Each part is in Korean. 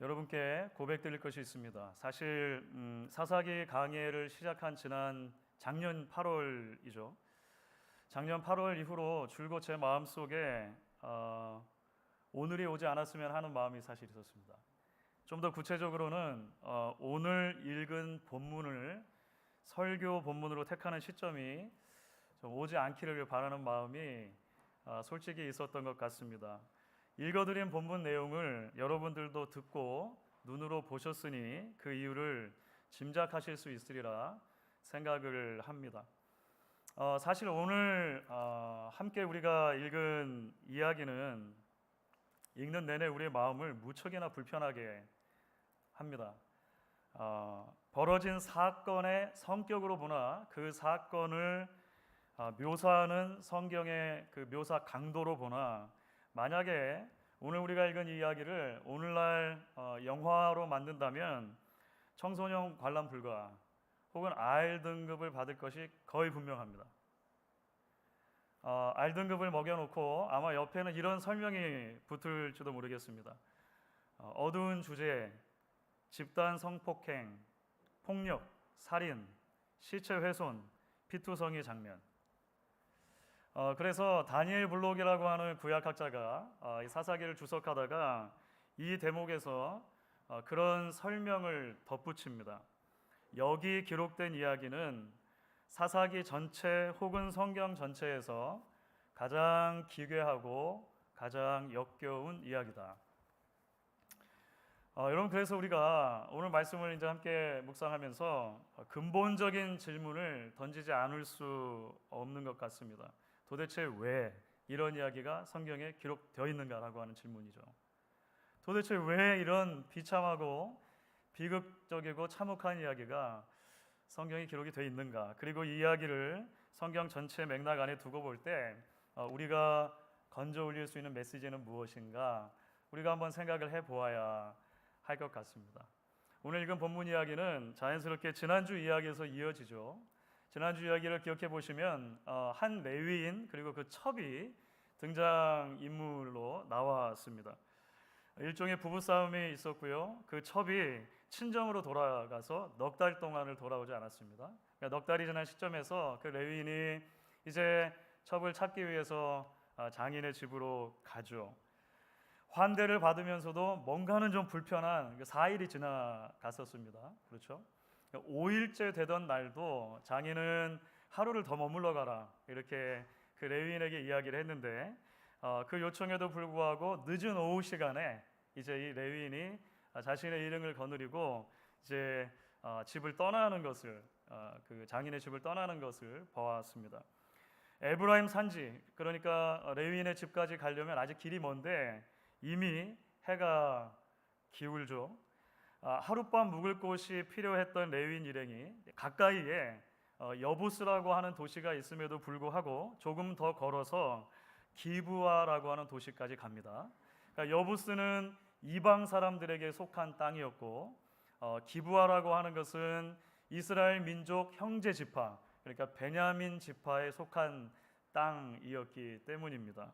여러분께 고백드릴 것이 있습니다. 사실 사사기 강해를 시작한 지난 작년 8월이죠. 작년 8월 이후로 줄곧 제 마음속에 오늘이 오지 않았으면 하는 마음이 사실 있었습니다. 좀 더 구체적으로는 오늘 읽은 본문을 설교 본문으로 택하는 시점이 좀 오지 않기를 바라는 마음이 솔직히 있었던 것 같습니다. 읽어드린 본문 내용을 여러분들도 듣고 눈으로 보셨으니 그 이유를 짐작하실 수 있으리라 생각을 합니다. 사실 오늘 함께 우리가 읽은 이야기는 읽는 내내 우리의 마음을 무척이나 불편하게 합니다. 벌어진 사건의 성격으로 보나 그 사건을 묘사하는 성경의 그 묘사 강도로 보나 만약에 오늘 우리가 읽은 이 이야기를 오늘날 영화로 만든다면 청소년 관람 불가 혹은 R 등급을 받을 것이 거의 분명합니다. R 등급을 먹여놓고 아마 옆에는 이런 설명이 붙을지도 모르겠습니다. 어두운 주제, 집단 성폭행, 폭력, 살인, 시체 훼손, 피투성이 장면. 그래서 다니엘 블록이라고 하는 구약학자가 이 사사기를 주석하다가 이 대목에서 그런 설명을 덧붙입니다. 여기 기록된 이야기는 사사기 전체 혹은 성경 전체에서 가장 기괴하고 가장 역겨운 이야기다. 여러분, 그래서 우리가 오늘 말씀을 이제 함께 묵상하면서 근본적인 질문을 던지지 않을 수 없는 것 같습니다. 도대체 왜 이런 이야기가 성경에 기록되어 있는가라고 하는 질문이죠. 도대체 왜 이런 비참하고 비극적이고 참혹한 이야기가 성경에 기록이 되어 있는가? 그리고 이 이야기를 성경 전체 맥락 안에 두고 볼 때 우리가 건져 올릴 수 있는 메시지는 무엇인가? 우리가 한번 생각을 해보아야 할 것 같습니다. 오늘 읽은 본문 이야기는 자연스럽게 지난주 이야기에서 이어지죠. 지난주 이야기를 기억해 보시면 한 레위인 그리고 그 첩이 등장인물로 나왔습니다. 일종의 부부싸움이 있었고요. 그 첩이 친정으로 돌아가서 넉 달 동안을 돌아오지 않았습니다. 그러니까 넉 달이 지난 시점에서 그 레위인이 이제 첩을 찾기 위해서 장인의 집으로 가죠. 환대를 받으면서도 뭔가는 좀 불편한 4일이 지나갔었습니다. 그렇죠? 5일째 되던 날도 장인은 하루를 더 머물러 가라 이렇게 그 레위인에게 이야기를 했는데 그 요청에도 불구하고 늦은 오후 시간에 이제 이 레위인이 자신의 일행을 거느리고 이제 집을 떠나는 것을 그 장인의 집을 떠나는 것을 보았습니다. 에브라임 산지, 그러니까 레위인의 집까지 가려면 아직 길이 먼데 이미 해가 기울죠. 하룻밤 묵을 곳이 필요했던 레위인 일행이 가까이에 여부스라고 하는 도시가 있음에도 불구하고 조금 더 걸어서 기브아라고 하는 도시까지 갑니다. 그러니까 여부스는 이방 사람들에게 속한 땅이었고 기브아라고 하는 것은 이스라엘 민족 형제 지파, 그러니까 베냐민 지파에 속한 땅이었기 때문입니다.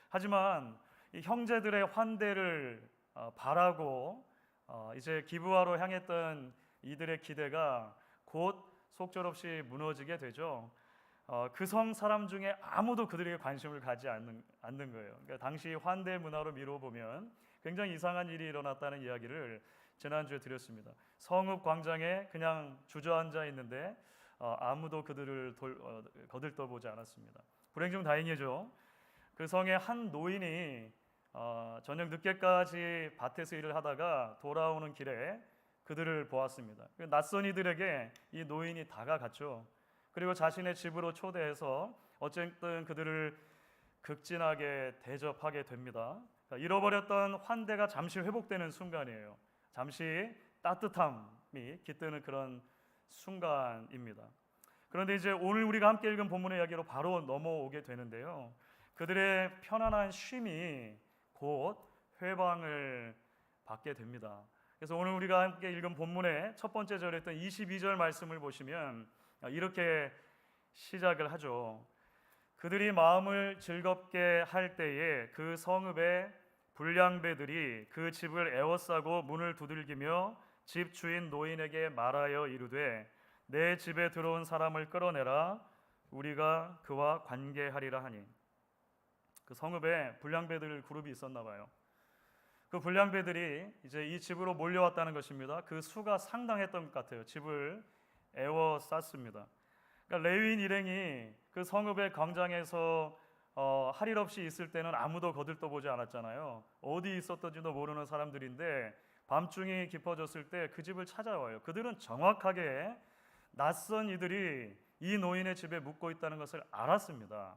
하지만 이 형제들의 환대를 바라고 이제 기브아로 향했던 이들의 기대가 곧 속절없이 무너지게 되죠. 그 성 사람 중에 아무도 그들에게 관심을 가지 않는 거예요. 그러니까 당시 환대 문화로 미루어 보면 굉장히 이상한 일이 일어났다는 이야기를 지난주에 드렸습니다. 성읍 광장에 그냥 주저앉아 있는데 아무도 그들을 거들떠보지 않았습니다. 불행 중 다행이죠. 그 성의 한 노인이 저녁 늦게까지 밭에서 일을 하다가 돌아오는 길에 그들을 보았습니다. 낯선 이들에게 이 노인이 다가갔죠. 그리고 자신의 집으로 초대해서 어쨌든 그들을 극진하게 대접하게 됩니다. 잃어버렸던 환대가 잠시 회복되는 순간이에요. 잠시 따뜻함이 깃드는 그런 순간입니다. 그런데 이제 오늘 우리가 함께 읽은 본문의 이야기로 바로 넘어오게 되는데요. 그들의 편안한 쉼이 곧 회방을 받게 됩니다. 그래서 오늘 우리가 함께 읽은 본문의 첫 번째 절에 있던 22절 말씀을 보시면 이렇게 시작을 하죠. 그들이 마음을 즐겁게 할 때에 그 성읍에 불량배들이 그 집을 에워싸고 문을 두들기며 집 주인 노인에게 말하여 이르되 내 집에 들어온 사람을 끌어내라 우리가 그와 관계하리라 하니. 그 성읍에 불량배들 그룹이 있었나 봐요. 그 불량배들이 이제 이 집으로 몰려왔다는 것입니다. 그 수가 상당했던 것 같아요. 집을 에워쌌습니다. 그러니까 레위인 일행이 그 성읍의 광장에서 할 일 없이 있을 때는 아무도 거들떠보지 않았잖아요. 어디 있었던지도 모르는 사람들인데 밤중이 깊어졌을 때 그 집을 찾아와요. 그들은 정확하게 낯선 이들이 이 노인의 집에 묵고 있다는 것을 알았습니다.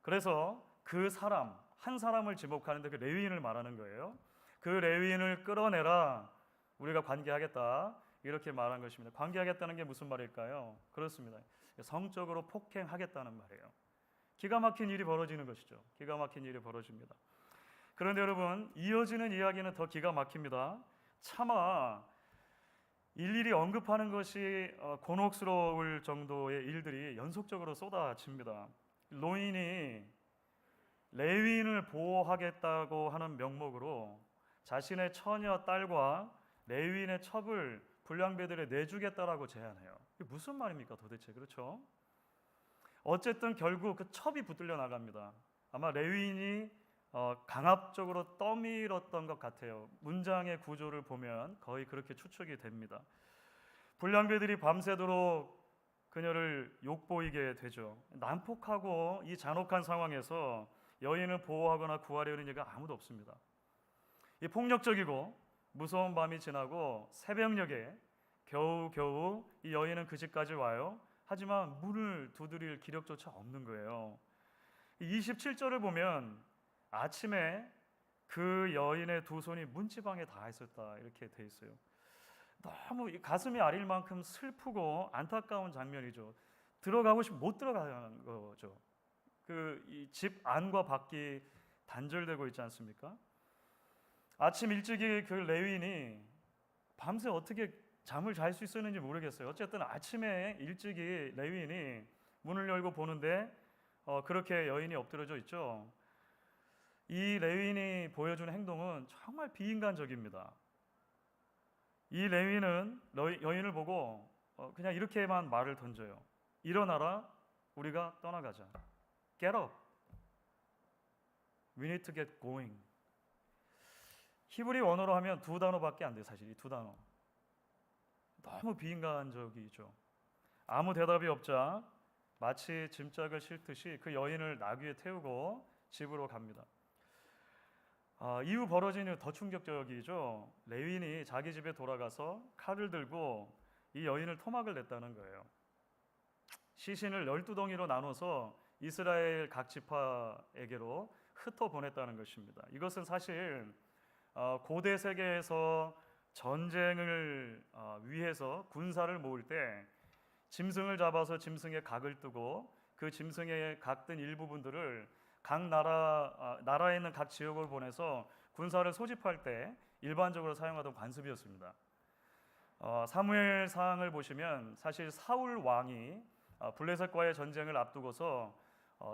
그래서 그 사람 한 사람을 지목하는데 그 레위인을 말하는 거예요. 그 레위인을 끌어내라 우리가 관계하겠다 이렇게 말한 것입니다. 관계하겠다는 게 무슨 말일까요? 그렇습니다. 성적으로 폭행하겠다는 말이에요. 기가 막힌 일이 벌어지는 것이죠. 기가 막힌 일이 벌어집니다. 그런데 여러분 이어지는 이야기는 더 기가 막힙니다. 차마 일일이 언급하는 것이 곤혹스러울 정도의 일들이 연속적으로 쏟아집니다. 노인이 레위인을 보호하겠다고 하는 명목으로 자신의 처녀 딸과 레위인의 첩을 불량배들에 내주겠다라고 제안해요. 이게 무슨 말입니까 도대체? 그렇죠? 어쨌든 결국 그 첩이 붙들려 나갑니다. 아마 레위인이 강압적으로 떠밀었던 것 같아요. 문장의 구조를 보면 거의 그렇게 추측이 됩니다. 불량배들이 밤새도록 그녀를 욕보이게 되죠. 난폭하고 이 잔혹한 상황에서 여인을 보호하거나 구하려는 이가 아무도 없습니다. 이 폭력적이고 무서운 밤이 지나고 새벽녘에 겨우겨우 이 여인은 그 집까지 와요. 하지만 문을 두드릴 기력조차 없는 거예요. 27절을 보면 아침에 그 여인의 두 손이 문지방에 닿아 있었다 이렇게 돼 있어요. 너무 가슴이 아릴 만큼 슬프고 안타까운 장면이죠. 들어가고 싶으면 못 들어가는 거죠. 그 집 안과 밖이 단절되고 있지 않습니까? 아침 일찍이 그 레위인이 밤새 어떻게 잠을 잘 수 있었는지 모르겠어요. 어쨌든 아침에 일찍이 레위인이 문을 열고 보는데 그렇게 여인이 엎드려져 있죠. 이 레위인이 보여주는 행동은 정말 비인간적입니다. 이 레위인은 여인을 보고 그냥 이렇게만 말을 던져요. 일어나라, 우리가 떠나가자. Get up. We need to get going. 히브리 원어로 하면 두 단어밖에 안 돼요. 사실 이 두 단어. 너무 비인간적이죠. 아무 대답이 없자 마치 짐짝을 싣듯이 그 여인을 나귀에 태우고 집으로 갑니다. 이후 벌어진 일 더 충격적이죠. 레위인이 자기 집에 돌아가서 칼을 들고 이 여인을 토막을 냈다는 거예요. 시신을 12덩이로 나눠서 이스라엘 각 지파에게로 흩어 보냈다는 것입니다. 이것은 사실 고대 세계에서 전쟁을 위해서 군사를 모을 때 짐승을 잡아서 짐승의 각을 뜨고 그 짐승의 각 뜬 일부분들을 각 나라에 있는 각 지역을 보내서 군사를 소집할 때 일반적으로 사용하던 관습이었습니다. 사무엘상을 보시면 사실 사울 왕이 블레셋과의 전쟁을 앞두고서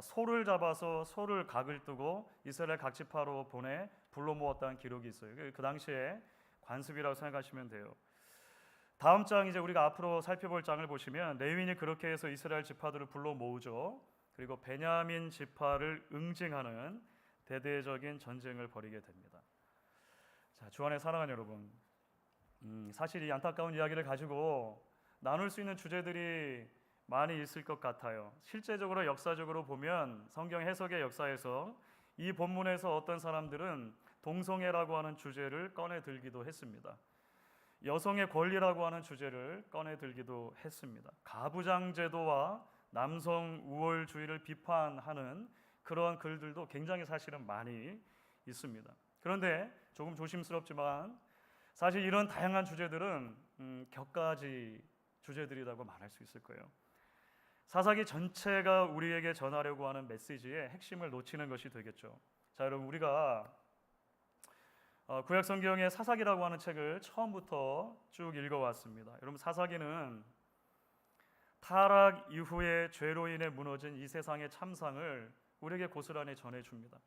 소를 잡아서 소를 각을 뜨고 이스라엘 각 지파로 보내 불러 모았다는 기록이 있어요. 그 당시에 관습이라고 생각하시면 돼요. 다음 장 이제 우리가 앞으로 살펴볼 장을 보시면 레위인이 그렇게 해서 이스라엘 지파들을 불러 모으죠. 그리고 베냐민 지파를 응징하는 대대적인 전쟁을 벌이게 됩니다. 자, 주 안에 사랑하는 여러분, 사실 이 안타까운 이야기를 가지고 나눌 수 있는 주제들이 많이 있을 것 같아요. 실제적으로 역사적으로 보면 성경 해석의 역사에서 이 본문에서 어떤 사람들은 동성애라고 하는 주제를 꺼내 들기도 했습니다. 여성의 권리라고 하는 주제를 꺼내 들기도 했습니다. 가부장 제도와 남성 우월주의를 비판하는 그러한 글들도 굉장히 사실은 많이 있습니다. 그런데 조금 조심스럽지만 사실 이런 다양한 주제들은 격가지 주제들이라고 말할 수 있을 거예요. 사사기 전체가 우리에게 전하려고 하는 메시지의 핵심을 놓치는 것이 되겠죠. 자, 여러분 우리가 구약 성경의 사사기라고 하는 책을 처음부터 쭉 읽어왔습니다. 여러분 사사기는 타락 이후에 죄로 인해 무너진 이 세상의 참상을 우리에게 고스란히 전해줍니다.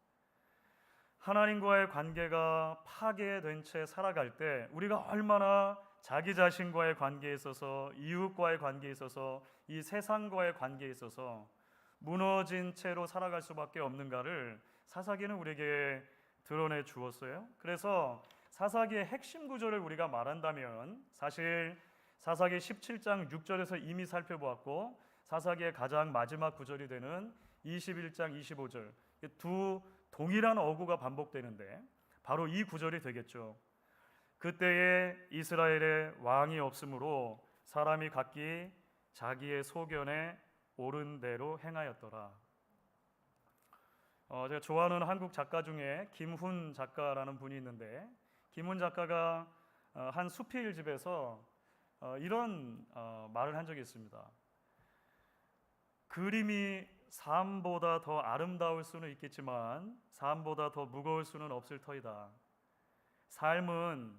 하나님과의 관계가 파괴된 채 살아갈 때 우리가 얼마나 자기 자신과의 관계에 있어서, 이웃과의 관계에 있어서, 이 세상과의 관계에 있어서 무너진 채로 살아갈 수밖에 없는가를 사사기는 우리에게 드러내 주었어요. 그래서 사사기의 핵심 구절을 우리가 말한다면 사실 사사기 17장 6절에서 이미 살펴보았고, 사사기의 가장 마지막 구절이 되는 21장 25절, 두 동일한 어구가 반복되는데 바로 이 구절이 되겠죠. 그때에 이스라엘에 왕이 없으므로 사람이 각기 자기의 소견에 옳은 대로 행하였더라. 제가 좋아하는 한국 작가 중에 김훈 작가라는 분이 있는데, 김훈 작가가 한 수필 집에서 이런 말을 한 적이 있습니다. 그림이 삶보다 더 아름다울 수는 있겠지만 삶보다 더 무거울 수는 없을 터이다. 삶은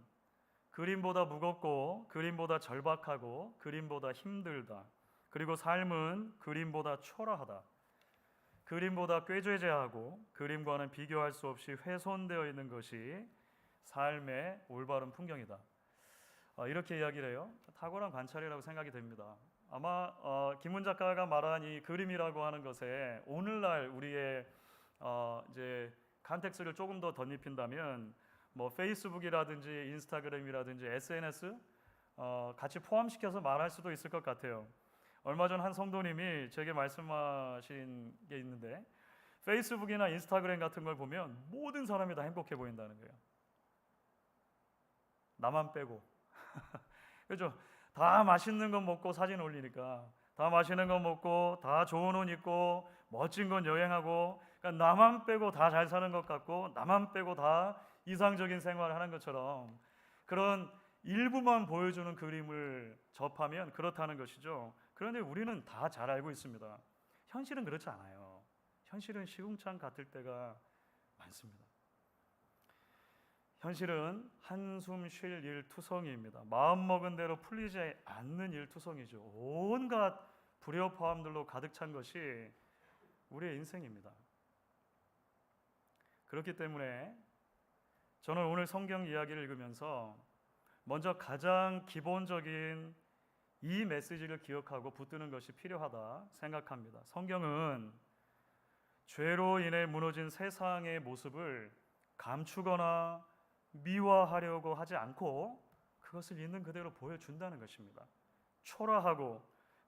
그림보다 무겁고 그림보다 절박하고 그림보다 힘들다. 그리고 삶은 그림보다 초라하다. 그림보다 꾀죄죄하고 그림과는 비교할 수 없이 훼손되어 있는 것이 삶의 올바른 풍경이다. 이렇게 이야기를 해요. 탁월한 관찰이라고 생각이 됩니다. 아마 김훈 작가가 말한 이 그림이라고 하는 것에 오늘날 우리의 이제 컨텍스트를 조금 더 덧입힌다면 뭐 페이스북이라든지 인스타그램이라든지 SNS 같이 포함시켜서 말할 수도 있을 것 같아요. 얼마 전 한 성도님이 제게 말씀하신 게 있는데, 페이스북이나 인스타그램 같은 걸 보면 모든 사람이 다 행복해 보인다는 거예요. 나만 빼고. 그렇죠? 다 맛있는 거 먹고 사진 올리니까, 다 맛있는 거 먹고 다 좋은 옷 입고 멋진 건 여행하고, 그러니까 나만 빼고 다 잘 사는 것 같고 나만 빼고 다 이상적인 생활을 하는 것처럼 그런 일부만 보여주는 그림을 접하면 그렇다는 것이죠. 그런데 우리는 다 잘 알고 있습니다. 현실은 그렇지 않아요. 현실은 시궁창 같을 때가 많습니다. 현실은 한숨 쉴 일투성이입니다. 마음먹은 대로 풀리지 않는 일투성이죠. 온갖 불협화음들로 가득 찬 것이 우리의 인생입니다. 그렇기 때문에 저는 오늘 성경 이야기를 읽으면서 먼저 가장 기본적인 이 메시지를 기억하고 붙드는 것이 필요하다 생각합니다. 성경은 죄로 인해 무너진 세상의 모습을 감추거나 미화하려고 하지 않고 그것을 있는 그대로 보여준다는 것입니다. 초라하고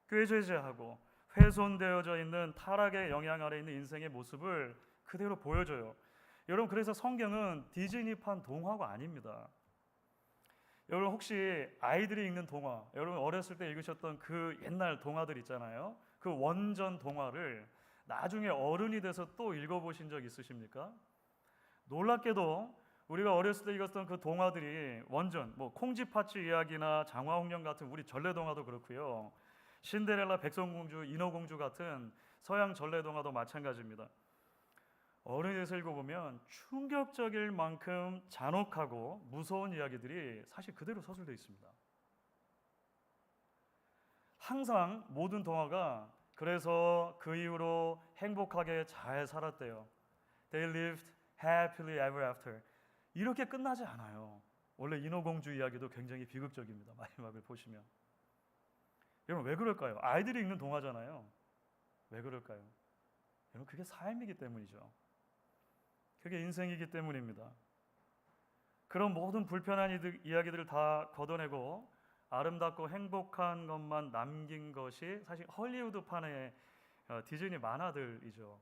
꾀죄죄하고 훼손되어져 있는 타락의 영향 아래 있는 인생의 모습을 그대로 보여줘요. 여러분, 그래서 성경은 디즈니판 동화가 아닙니다. 여러분, 혹시 아이들이 읽는 동화, 여러분 어렸을 때 읽으셨던 그 옛날 동화들 있잖아요. 그 원전 동화를 나중에 어른이 돼서 또 읽어보신 적 있으십니까? 놀랍게도 우리가 어렸을 때 읽었던 그 동화들이 원전, 뭐 콩쥐팥쥐 이야기나 장화홍련 같은 우리 전래동화도 그렇고요. 신데렐라, 백설공주, 인어공주 같은 서양 전래동화도 마찬가지입니다. 어른이 돼서 읽어보면 충격적일 만큼 잔혹하고 무서운 이야기들이 사실 그대로 서술되어 있습니다. 항상 모든 동화가 그래서 그 이후로 행복하게 잘 살았대요. They lived happily ever after. 이렇게 끝나지 않아요. 원래 인어공주 이야기도 굉장히 비극적입니다. 마지막을 보시면. 여러분, 왜 그럴까요? 아이들이 읽는 동화잖아요. 왜 그럴까요? 여러분, 그게 삶이기 때문이죠. 그게 인생이기 때문입니다. 그런 모든 불편한 이야기들을 다 걷어내고 아름답고 행복한 것만 남긴 것이 사실 헐리우드판의 디즈니 만화들이죠.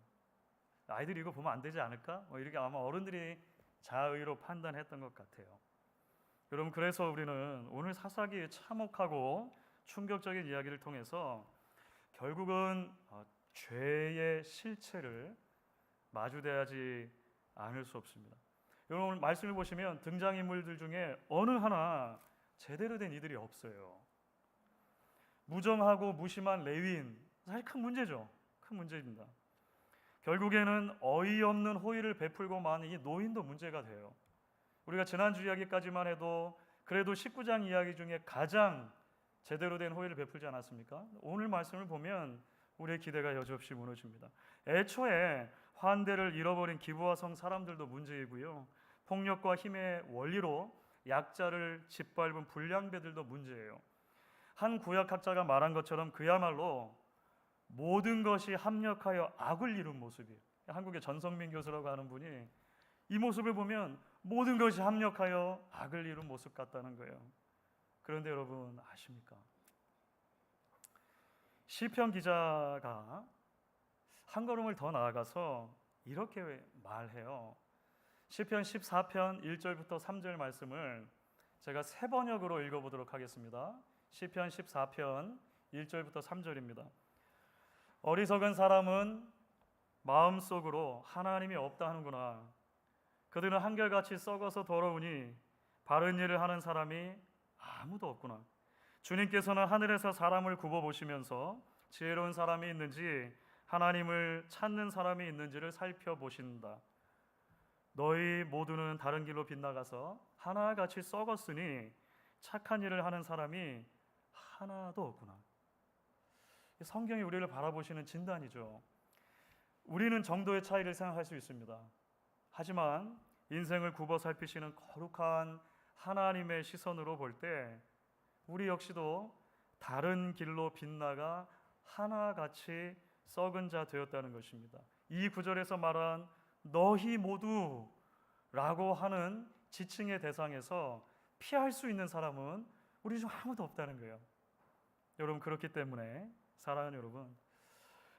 아이들이 이거 보면 안 되지 않을까? 이렇게 아마 어른들이 자의로 판단했던 것 같아요. 여러분, 그래서 우리는 오늘 사사기의 참혹하고 충격적인 이야기를 통해서 결국은 죄의 실체를 마주대하지 않을 수 없습니다. 여러분, 오늘 말씀을 보시면 등장인물들 중에 어느 하나 제대로 된 이들이 없어요. 무정하고 무심한 레위인, 사실 큰 문제죠. 큰 문제입니다. 결국에는 어이없는 호의를 베풀고 마는 이 노인도 문제가 돼요. 우리가 지난주 이야기까지만 해도 그래도 19장 이야기 중에 가장 제대로 된 호의를 베풀지 않았습니까? 오늘 말씀을 보면 우리의 기대가 여지없이 무너집니다. 애초에 환대를 잃어버린 기부화성 사람들도 문제이고요. 폭력과 힘의 원리로 약자를 짓밟은 불량배들도 문제예요. 한 구약학자가 말한 것처럼 그야말로 모든 것이 합력하여 악을 이룬 모습이에요. 한국의 전성민 교수라고 하는 분이 이 모습을 보면 모든 것이 합력하여 악을 이룬 모습 같다는 거예요. 그런데 여러분 아십니까? 시편 기자가 한 걸음을 더 나아가서 이렇게 말해요. 시편 14편 1절부터 3절 말씀을 제가 세 번역으로 읽어보도록 하겠습니다. 시편 14편 1절부터 3절입니다. 어리석은 사람은 마음속으로 하나님이 없다 하는구나. 그들은 한결같이 썩어서 더러우니 바른 일을 하는 사람이 아무도 없구나. 주님께서는 하늘에서 사람을 굽어보시면서 지혜로운 사람이 있는지 하나님을 찾는 사람이 있는지를 살펴보신다. 너희 모두는 다른 길로 빗나가서 하나같이 썩었으니 착한 일을 하는 사람이 하나도 없구나. 성경이 우리를 바라보시는 진단이죠. 우리는 정도의 차이를 생각할 수 있습니다. 하지만 인생을 굽어 살피시는 거룩한 하나님의 시선으로 볼 때 우리 역시도 다른 길로 빗나가 하나같이 썩은 자 되었다는 것입니다. 이 구절에서 말한 너희 모두라고 하는 지칭의 대상에서 피할 수 있는 사람은 우리 중 아무도 없다는 거예요. 여러분, 그렇기 때문에 사랑하는 여러분,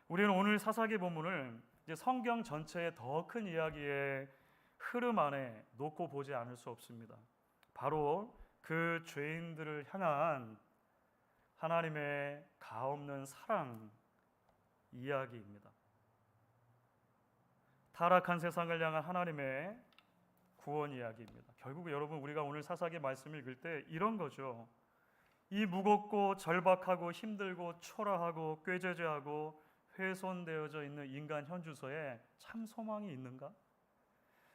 우리는 오늘 사사기 본문을 이제 성경 전체의 더 큰 이야기의 흐름 안에 놓고 보지 않을 수 없습니다. 바로 그 죄인들을 향한 하나님의 가없는 사랑 이야기입니다. 타락한 세상을 향한 하나님의 구원 이야기입니다. 결국 여러분, 우리가 오늘 사사기 말씀을 읽을 때 이런 거죠. 이 무겁고 절박하고 힘들고 초라하고 꾀죄죄하고 훼손되어져 있는 인간 현주소에 참 소망이 있는가?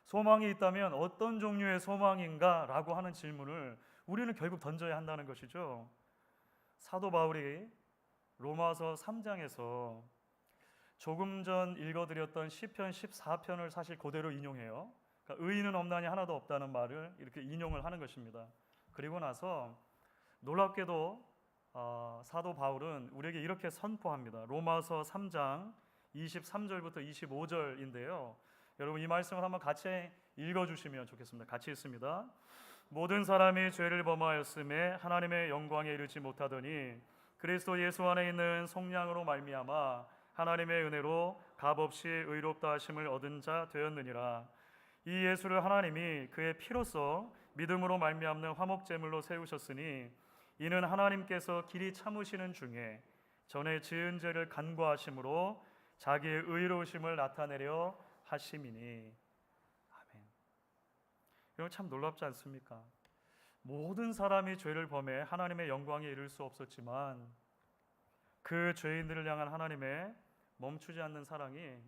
소망이 있다면 어떤 종류의 소망인가? 라고 하는 질문을 우리는 결국 던져야 한다는 것이죠. 사도 바울이 로마서 3장에서 조금 전 읽어드렸던 시편 14편을 사실 그대로 인용해요. 그러니까 의인은 없나니 하나도 없다는 말을 이렇게 인용을 하는 것입니다. 그리고 나서 놀랍게도 사도 바울은 우리에게 이렇게 선포합니다. 로마서 3장 23절부터 25절인데요. 여러분, 이 말씀을 한번 같이 읽어주시면 좋겠습니다. 같이 읽습니다. 모든 사람이 죄를 범하였음에 하나님의 영광에 이르지 못하더니 그리스도 예수 안에 있는 속량으로 말미암아 하나님의 은혜로 값없이 의롭다 하심을 얻은 자 되었느니라. 이 예수를 하나님이 그의 피로써 믿음으로 말미암는 화목제물로 세우셨으니 이는 하나님께서 길이 참으시는 중에 전에 지은 죄를 간과하심으로 자기의 의로우심을 나타내려 하심이니. 아멘. 이거 참 놀랍지 않습니까? 모든 사람이 죄를 범해 하나님의 영광에 이를 수 없었지만 그 죄인들을 향한 하나님의 멈추지 않는 사랑이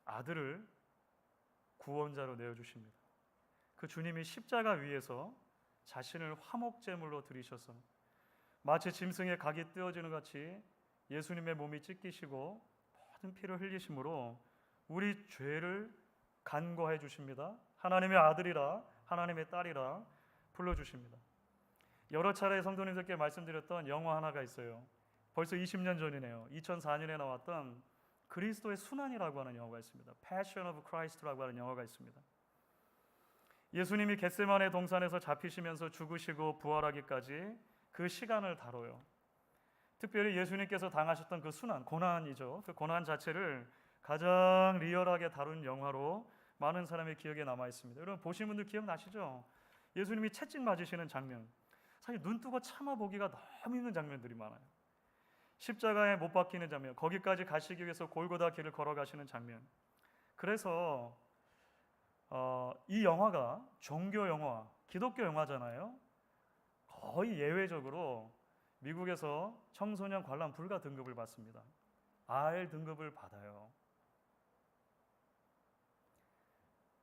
아들을 구원자로 내어주십니다. 그 주님이 십자가 위에서 자신을 화목제물로 드리셔서 마치 짐승의 각이 떼어지는 같이 예수님의 몸이 찢기시고 모든 피를 흘리심으로 우리 죄를 간과해 주십니다. 하나님의 아들이라 하나님의 딸이라 불러주십니다. 여러 차례 성도님들께 말씀드렸던 영화 하나가 있어요. 벌써 20년 전이네요. 2004년에 나왔던 그리스도의 순환이라고 하는 영화가 있습니다. Passion of Christ라고 하는 영화가 있습니다. 예수님이 겟세마네 동산에서 잡히시면서 죽으시고 부활하기까지 그 시간을 다뤄요. 특별히 예수님께서 당하셨던 그 순환, 고난이죠. 그 고난 자체를 가장 리얼하게 다룬 영화로 많은 사람의 기억에 남아 있습니다. 여러분, 보신 분들 기억나시죠? 예수님이 채찍 맞으시는 장면, 사실 눈 뜨고 참아보기가 너무 힘든 장면들이 많아요. 십자가에 못 박히는 장면, 거기까지 가시기 위해서 골고다 길을 걸어가시는 장면. 그래서 이 영화가 종교 영화, 기독교 영화잖아요. 거의 예외적으로 미국에서 청소년 관람 불가 등급을 받습니다. R 등급을 받아요.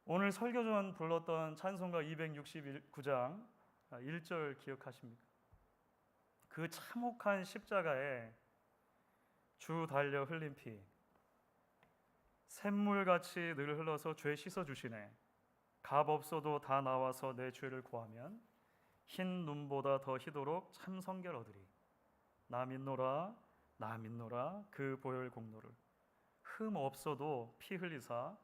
오늘 설교 전 불렀던 찬송가 269장 1절 기억하십니까? 그 참혹한 십자가에 주 달려 흘린 피, 샘물같이 늘 흘러서 죄 씻어주시네. 값 없어도 다 나와서 내 죄를 고하면 흰 눈보다 더 희도록 참 성결 얻으리. 나 믿노라 나 믿노라 그 보혈 공로를. 흠 없어도 피 흘리사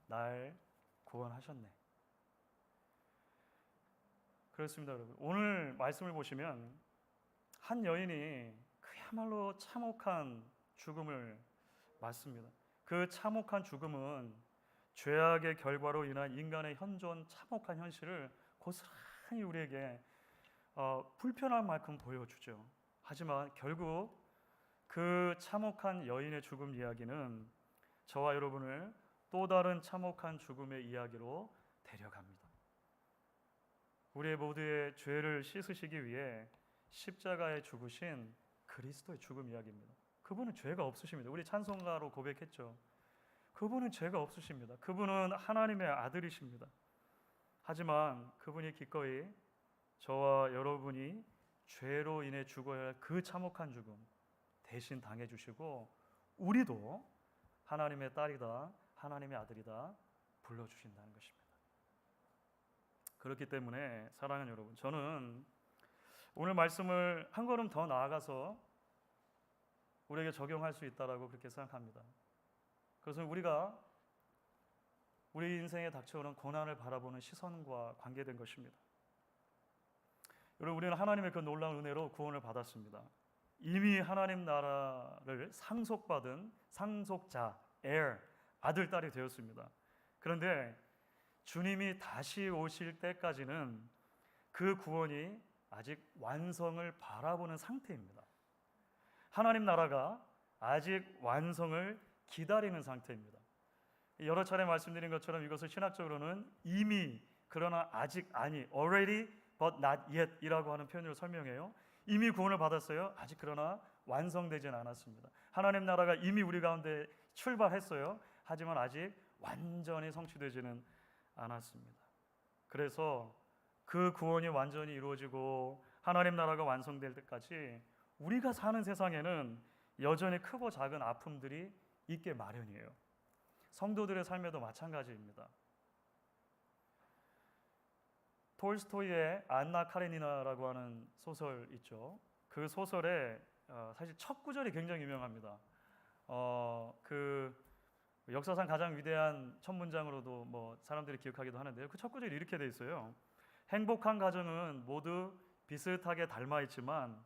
날 구원하셨네. 그렇습니다, 여러분. 오늘 말씀을 보시면 한 여인이 그야말로 참혹한 죽음을 맞습니다. 그 참혹한 죽음은 죄악의 결과로 인한 인간의 현존 참혹한 현실을 고스란히 우리에게 불편할 만큼 보여주죠. 하지만 결국 그 참혹한 여인의 죽음 이야기는 저와 여러분을 또 다른 참혹한 죽음의 이야기로 데려갑니다. 우리 모두의 죄를 씻으시기 위해 십자가에 죽으신 그리스도의 죽음 이야기입니다. 그분은 죄가 없으십니다. 우리 찬송가로 고백했죠. 그분은 죄가 없으십니다. 그분은 하나님의 아들이십니다. 하지만 그분이 기꺼이 저와 여러분이 죄로 인해 죽어야 할 그 참혹한 죽음 대신 당해주시고 우리도 하나님의 딸이다, 하나님의 아들이다 불러주신다는 것입니다. 그렇기 때문에 사랑하는 여러분, 저는 오늘 말씀을 한 걸음 더 나아가서 우리에게 적용할 수 있다라고 그렇게 생각합니다. 그것은 우리가 우리 인생에 닥쳐오는 고난을 바라보는 시선과 관계된 것입니다. 여러분, 우리는 하나님의 그 놀라운 은혜로 구원을 받았습니다. 이미 하나님 나라를 상속받은 상속자, heir, 아들, 딸이 되었습니다. 그런데 주님이 다시 오실 때까지는 그 구원이 아직 완성을 바라보는 상태입니다. 하나님 나라가 아직 완성을 기다리는 상태입니다. 여러 차례 말씀드린 것처럼 이것을 신학적으로는 이미 그러나 아직 아니, already but not yet 이라고 하는 표현으로 설명해요. 이미 구원을 받았어요. 아직 그러나 완성되지는 않았습니다. 하나님 나라가 이미 우리 가운데 출발했어요. 하지만 아직 완전히 성취되지는 않았습니다. 그래서 그 구원이 완전히 이루어지고 하나님 나라가 완성될 때까지 우리가 사는 세상에는 여전히 크고 작은 아픔들이 있게 마련이에요. 성도들의 삶에도 마찬가지입니다. 톨스토이의 안나 카레니나라고 하는 소설 있죠. 그 소설에 사실 첫 구절이 굉장히 유명합니다. 그 역사상 가장 위대한 첫 문장으로도 뭐 사람들이 기억하기도 하는데요. 그 첫 구절이 이렇게 돼 있어요. 행복한 가정은 모두 비슷하게 닮아 있지만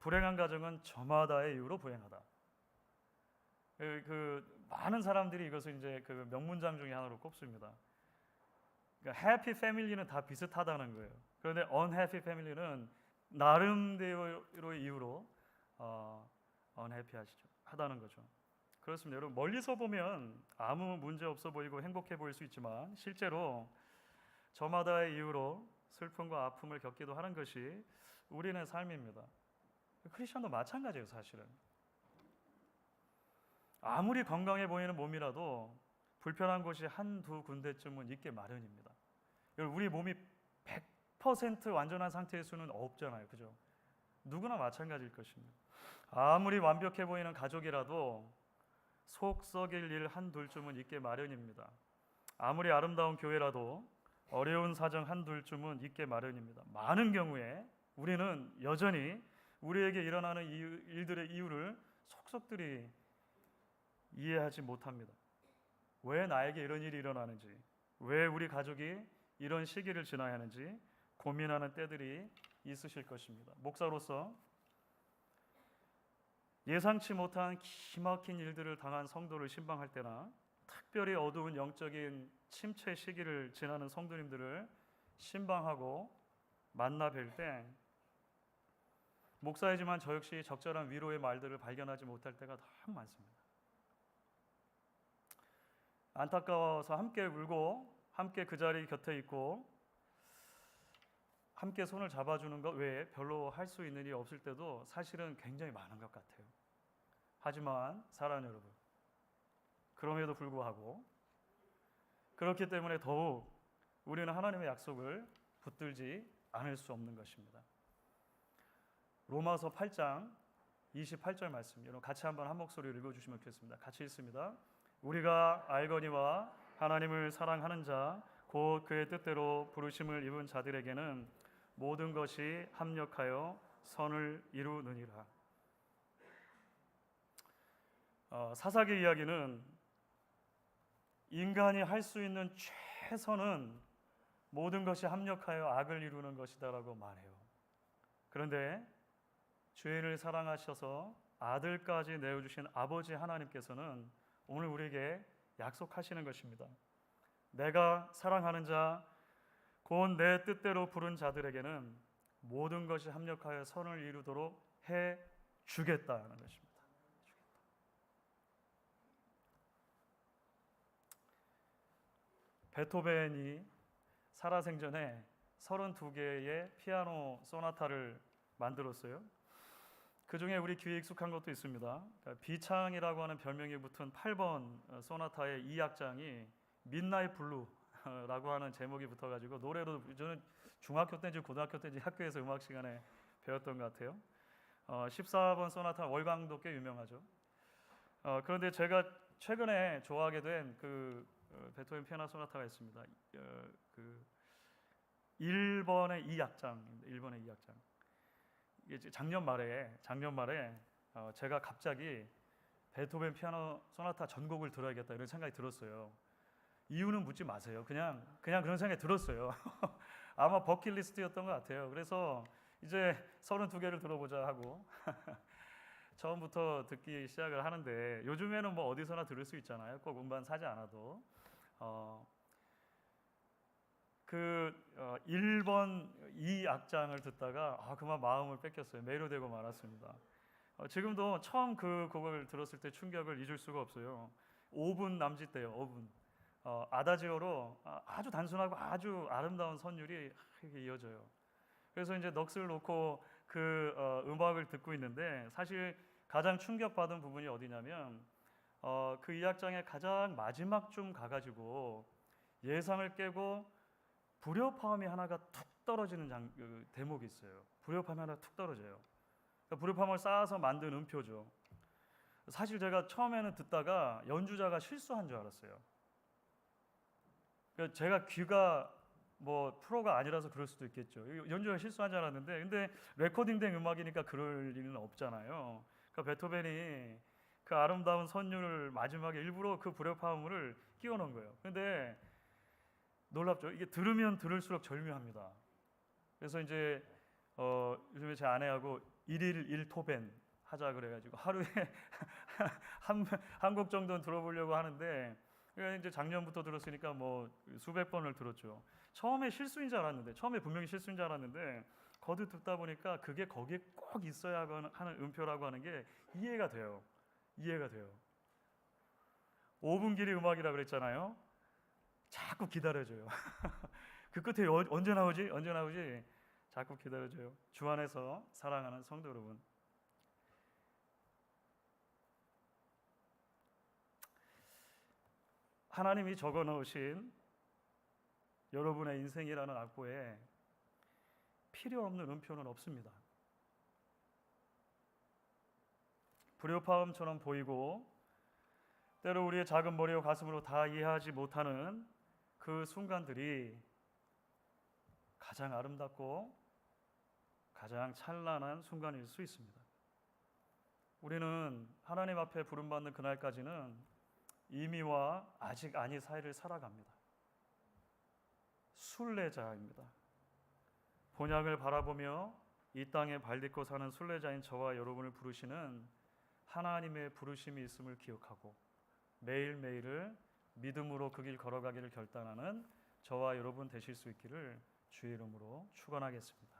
불행한 가정은 저마다의 이유로 불행하다. 그 많은 사람들이 이것을 이제 그 명문장 중에 하나로 꼽습니다. 그러니까 해피 패밀리는 다 비슷하다는 거예요. 그런데 unhappy 패밀리는 나름대로의 이유로 unhappy하다는 거죠. 그렇습니다. 여러분, 멀리서 보면 아무 문제 없어 보이고 행복해 보일 수 있지만 실제로 저마다의 이유로 슬픔과 아픔을 겪기도 하는 것이 우리의 삶입니다. 크리스천도 마찬가지예요. 사실은 아무리 건강해 보이는 몸이라도 불편한 곳이 한두 군데쯤은 있게 마련입니다. 우리 몸이 100% 완전한 상태일 수는 없잖아요. 그죠? 누구나 마찬가지일 것입니다. 아무리 완벽해 보이는 가족이라도 속 썩일 일 한둘쯤은 있게 마련입니다. 아무리 아름다운 교회라도 어려운 사정 한둘쯤은 있게 마련입니다. 많은 경우에 우리는 여전히 우리에게 일어나는 일들의 이유를 속속들이 이해하지 못합니다. 왜 나에게 이런 일이 일어나는지, 왜 우리 가족이 이런 시기를 지나야 하는지 고민하는 때들이 있으실 것입니다. 목사로서 예상치 못한 기막힌 일들을 당한 성도를 신방할 때나 특별히 어두운 영적인 침체 시기를 지나는 성도님들을 신방하고 만나 뵐 때 목사이지만 저 역시 적절한 위로의 말들을 발견하지 못할 때가 너무 많습니다. 안타까워서 함께 울고 함께 그 자리 곁에 있고 함께 손을 잡아주는 것 외에 별로 할 수 있는 일이 없을 때도 사실은 굉장히 많은 것 같아요. 하지만 사랑하는 여러분, 그럼에도 불구하고 그렇기 때문에 더욱 우리는 하나님의 약속을 붙들지 않을 수 없는 것입니다. 로마서 8장 28절 말씀, 여러분 같이 한번 한 목소리로 읽어주시면 좋겠습니다. 같이 읽습니다. 우리가 알거니와 하나님을 사랑하는 자 곧 그의 뜻대로 부르심을 입은 자들에게는 모든 것이 합력하여 선을 이루느니라. 사사기 이야기는 인간이 할 수 있는 최선은 모든 것이 합력하여 악을 이루는 것이다라고 말해요. 그런데 죄인을 사랑하셔서 아들까지 내어주신 아버지 하나님께서는 오늘 우리에게 약속하시는 것입니다. 내가 사랑하는 자 곧 내 뜻대로 부른 자들에게는 모든 것이 합력하여 선을 이루도록 해 주겠다는 것입니다. 베토벤이 살아생전에 32개의 피아노 소나타를 만들었어요. 그 중에 우리 귀에 익숙한 것도 있습니다. 비창이라고 하는 별명이 붙은 8번 소나타의 2악장이 midnight blue라고 하는 제목이 붙어가지고 노래로 저는 중학교 때인지 고등학교 때인지 학교에서 음악 시간에 배웠던 것 같아요. 14번 소나타 월광도 꽤 유명하죠. 그런데 제가 최근에 좋아하게 된 그 베토벤 피아노 소나타가 있습니다. 그 1번의 2악장입니다. 1번의 2악장. 이게 작년 말에 제가 갑자기 베토벤 피아노 소나타 전곡을 들어야겠다 이런 생각이 들었어요. 이유는 묻지 마세요. 그냥 그런 생각이 들었어요. 아마 버킷리스트였던 것 같아요. 그래서 이제 32개를 들어보자 하고 처음부터 듣기 시작을 하는데 요즘에는 뭐 어디서나 들을 수 있잖아요. 꼭 음반 사지 않아도. 1번 2악장을 듣다가 그만 마음을 뺏겼어요. 매료되고 말았습니다. 지금도 처음 그 곡을 들었을 때 충격을 잊을 수가 없어요. 5분 남짓돼요. 5분. 아다지오로 아주 단순하고 아주 아름다운 선율이 이렇게 이어져요. 그래서 이제 넋을 놓고 그 음악을 듣고 있는데 사실 가장 충격받은 부분이 어디냐면 그 2악장의 가장 마지막쯤 가가지고 예상을 깨고 불협화음이 하나가 툭 떨어지는 그 대목이 있어요. 불협화음이 하나 툭 떨어져요. 그러니까 불협화음을 쌓아서 만든 음표죠. 사실 제가 처음에는 듣다가 연주자가 실수한 줄 알았어요. 그러니까 제가 귀가 뭐 프로가 아니라서 그럴 수도 있겠죠. 연주자가 실수한 줄 알았는데 근데 레코딩된 음악이니까 그럴 리는 없잖아요. 그러니까 베토벤이 그 아름다운 선율을 마지막에 일부러 그 불협화음을 끼워 넣은 거예요. 근데 놀랍죠. 이게 들으면 들을수록 절묘합니다. 그래서 이제 요즘에 제 아내하고 1일 1토벤 하자 그래가지고 하루에 한 곡 정도는 들어보려고 하는데 이제 작년부터 들었으니까 뭐 수백 번을 들었죠. 처음에 실수인 줄 알았는데 분명히 실수인 줄 알았는데 거듭 듣다 보니까 그게 거기에 꼭 있어야 하는 음표라고 하는 게 이해가 돼요. 5분 길이 음악이라 그랬잖아요. 자꾸 기다려줘요. 그 끝에 언제 나오지? 자꾸 기다려줘요. 주 안에서 사랑하는 성도 여러분, 하나님이 적어 놓으신 여러분의 인생이라는 악보에 필요 없는 음표는 없습니다. 불협화음처럼 보이고 때로 우리의 작은 머리와 가슴으로 다 이해하지 못하는 그 순간들이 가장 아름답고 가장 찬란한 순간일 수 있습니다. 우리는 하나님 앞에 부름받는 그날까지는 이미와 아직 아니 사이를 살아갑니다. 순례자입니다. 본향을 바라보며 이 땅에 발딛고 사는 순례자인 저와 여러분을 부르시는 하나님의 부르심이 있음을 기억하고 매일매일을 믿음으로 그 길 걸어가기를 결단하는 저와 여러분 되실 수 있기를 주의 이름으로 축원하겠습니다.